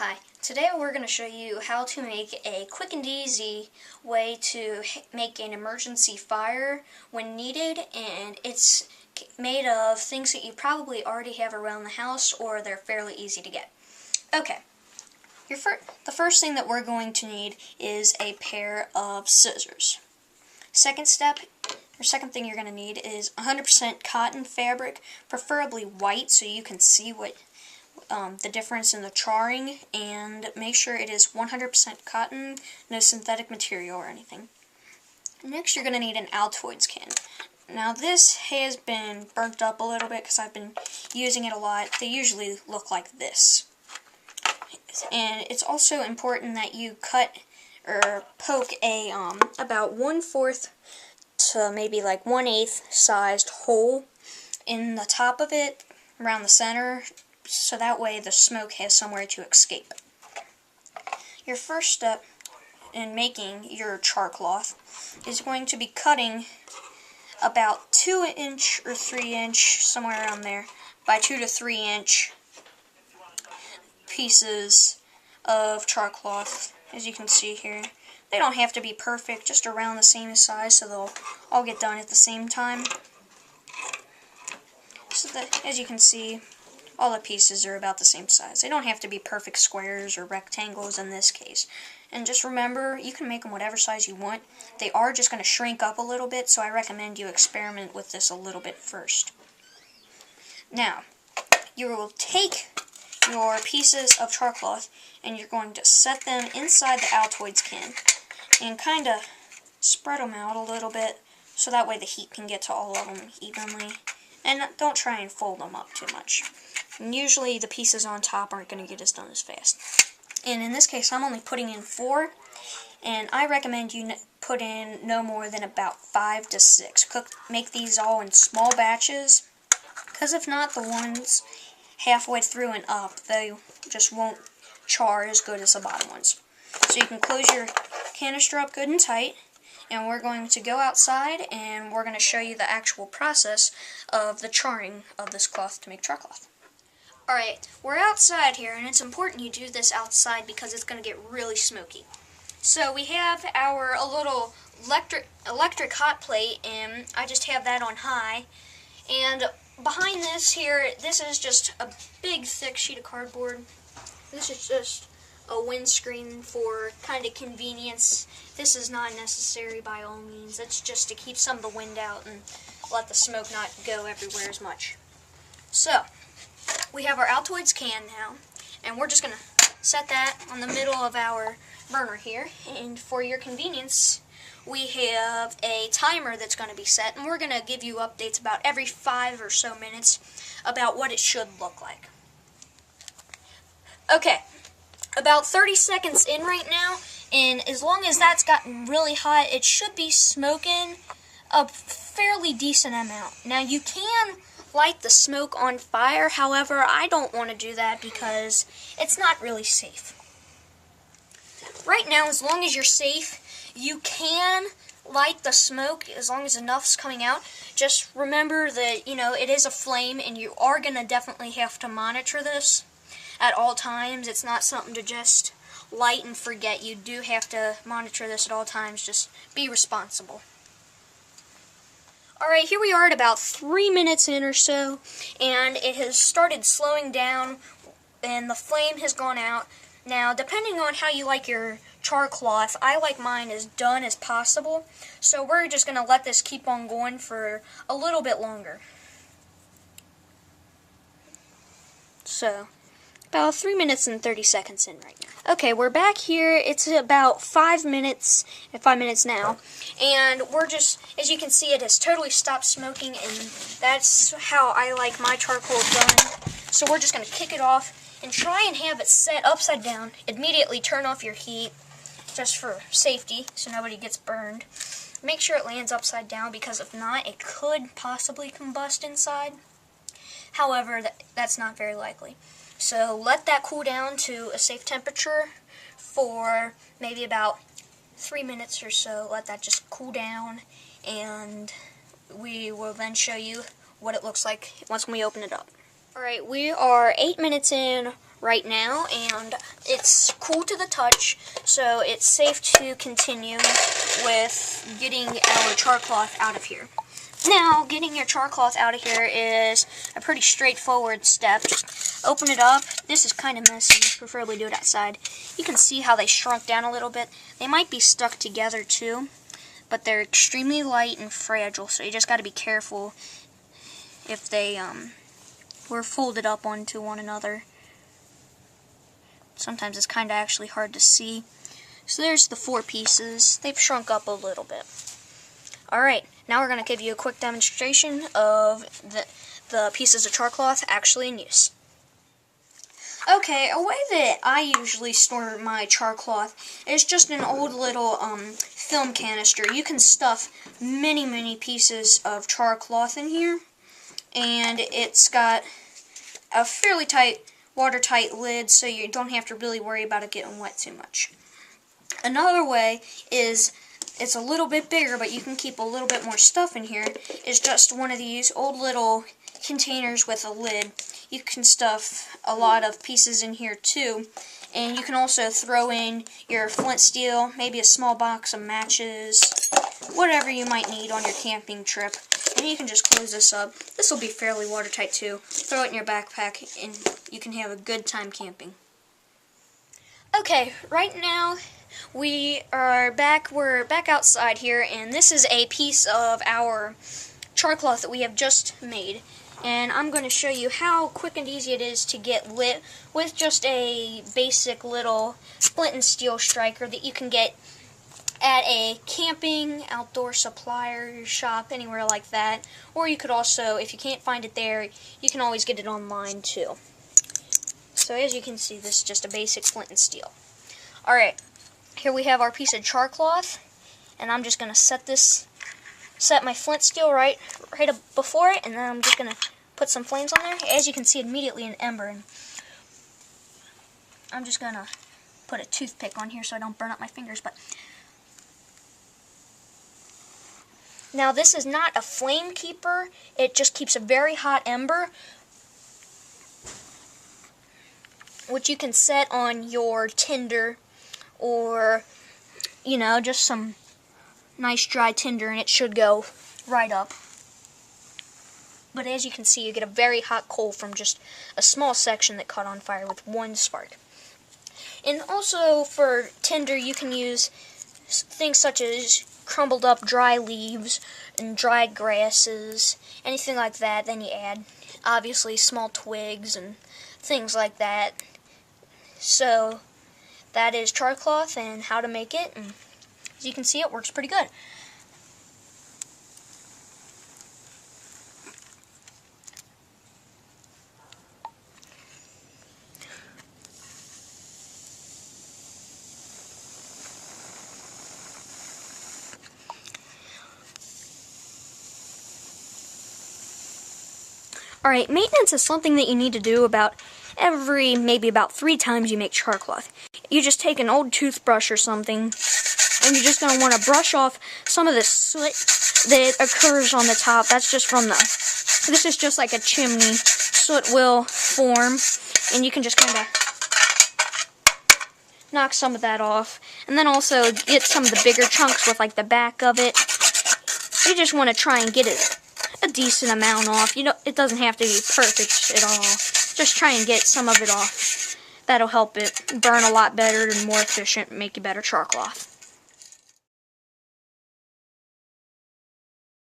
Hi, today we're going to show you how to make a quick and easy way to make an emergency fire when needed, and it's made of things that you probably already have around the house or they're fairly easy to get. Okay, the first thing that we're going to need is a pair of scissors. Second thing you're going to need is 100% cotton fabric, preferably white so you can see what the difference in the charring, and make sure it is 100% cotton, no synthetic material or anything. Next, you're going to need an Altoids can. Now this has been burnt up a little bit because I've been using it a lot. They usually look like this. And it's also important that you cut or poke a about 1/4 to maybe like 1/8 sized hole in the top of it, around the center, so that way the smoke has somewhere to escape. Your first step in making your char cloth is going to be cutting about 2" or 3", somewhere around there, by 2 to 3" pieces of char cloth, as you can see here. They don't have to be perfect, just around the same size so they'll all get done at the same time. So that, as you can see, all the pieces are about the same size. They don't have to be perfect squares or rectangles in this case. And just remember, you can make them whatever size you want. They are just going to shrink up a little bit, so I recommend you experiment with this a little bit first. Now, you will take your pieces of char cloth and you're going to set them inside the Altoids can and kind of spread them out a little bit so that way the heat can get to all of them evenly. And don't try and fold them up too much. And usually the pieces on top aren't going to get as done as fast. And in this case, I'm only putting in 4, and I recommend you put in no more than about 5 to 6. Make these all in small batches, because if not, the ones halfway through and up, they just won't char as good as the bottom ones. So you can close your canister up good and tight, and we're going to go outside and we're going to show you the actual process of the charring of this cloth to make char cloth. Alright, we're outside here, and it's important you do this outside because it's going to get really smoky. So we have our little electric hot plate, and I just have that on high. And behind this here, this is just a big thick sheet of cardboard. This is just a windscreen for kind of convenience. This is not necessary by all means. It's just to keep some of the wind out and let the smoke not go everywhere as much. So, we have our Altoids can now, and we're just going to set that on the middle of our burner here. And for your convenience, we have a timer that's going to be set, and we're going to give you updates about every 5 or so minutes about what it should look like. Okay. About 30 seconds in right now, and as long as that's gotten really hot, it should be smoking a fairly decent amount. Now, you can light the smoke on fire, however, I don't want to do that because it's not really safe. Right now, as long as you're safe, you can light the smoke as long as enough's coming out. Just remember that, it is a flame, and you are going to definitely have to monitor this at all times. It's not something to just light and forget. You do have to monitor this at all times. Just be responsible. Alright, here we are at about 3 minutes in or so, and it has started slowing down, and the flame has gone out. Now, depending on how you like your char cloth, I like mine as done as possible, so we're just going to let this keep on going for a little bit longer. So, about 3 minutes and 30 seconds in right now. Okay, we're back here. It's about 5 minutes now, and we're just, as you can see, it has totally stopped smoking, and that's how I like my charcoal done. So we're just going to kick it off and try and have it set upside down. Immediately turn off your heat, just for safety, so nobody gets burned. Make sure it lands upside down, because if not, it could possibly combust inside. However, that's not very likely. So let that cool down to a safe temperature for maybe about 3 minutes or so. Let that just cool down, and we will then show you what it looks like once we open it up. Alright, we are 8 minutes in right now, and it's cool to the touch, so it's safe to continue with getting our char cloth out of here. Now, getting your char cloth out of here is a pretty straightforward step. Just open it up. This is kind of messy. Preferably do it outside. You can see how they shrunk down a little bit. They might be stuck together too, but they're extremely light and fragile, so you just got to be careful if they were folded up onto one another. Sometimes it's kind of actually hard to see. So there's the 4 pieces. They've shrunk up a little bit. Alright, now we're going to give you a quick demonstration of the pieces of char cloth actually in use. Okay, a way that I usually store my char cloth is just an old little film canister. You can stuff many pieces of char cloth in here, and it's got a fairly tight, watertight lid, so you don't have to really worry about it getting wet too much. Another way is, it's a little bit bigger, but you can keep a little bit more stuff in here, is just one of these old little containers with a lid. You can stuff a lot of pieces in here too, and you can also throw in your flint steel, maybe a small box of matches, whatever you might need on your camping trip. And you can just close this up. This will be fairly watertight too. Throw it in your backpack and you can have a good time camping. Okay, right now we're back outside here, and this is a piece of our char cloth that we have just made. And I'm going to show you how quick and easy it is to get lit with just a basic little flint and steel striker that you can get at a camping, outdoor supplier shop, anywhere like that. Or you could also, if you can't find it there, you can always get it online too. So as you can see, this is just a basic flint and steel. Alright, here we have our piece of char cloth, and I'm just going to set my flint steel right before it, and then I'm just going to put some flames on there. As you can see, immediately an ember, and I'm just going to put a toothpick on here so I don't burn up my fingers. But now this is not a flame keeper, it just keeps a very hot ember, which you can set on your tinder, or, you know, just some nice dry tinder, and it should go right up. But as you can see, you get a very hot coal from just a small section that caught on fire with one spark. And also for tinder, you can use things such as crumbled up dry leaves and dried grasses, anything like that. Then you add, obviously, small twigs and things like that. So that is char cloth and how to make it, and as you can see, it works pretty good. Alright, maintenance is something that you need to do maybe about 3 times you make char cloth. You just take an old toothbrush or something, and you're just going to want to brush off some of the soot that occurs on the top. That's just from this is just like a chimney. Soot will form, and you can just kind of knock some of that off. And then also get some of the bigger chunks with like the back of it. You just want to try and get it a decent amount off. You know, it doesn't have to be perfect at all. Just try and get some of it off. That'll help it burn a lot better and more efficient, make you better char cloth.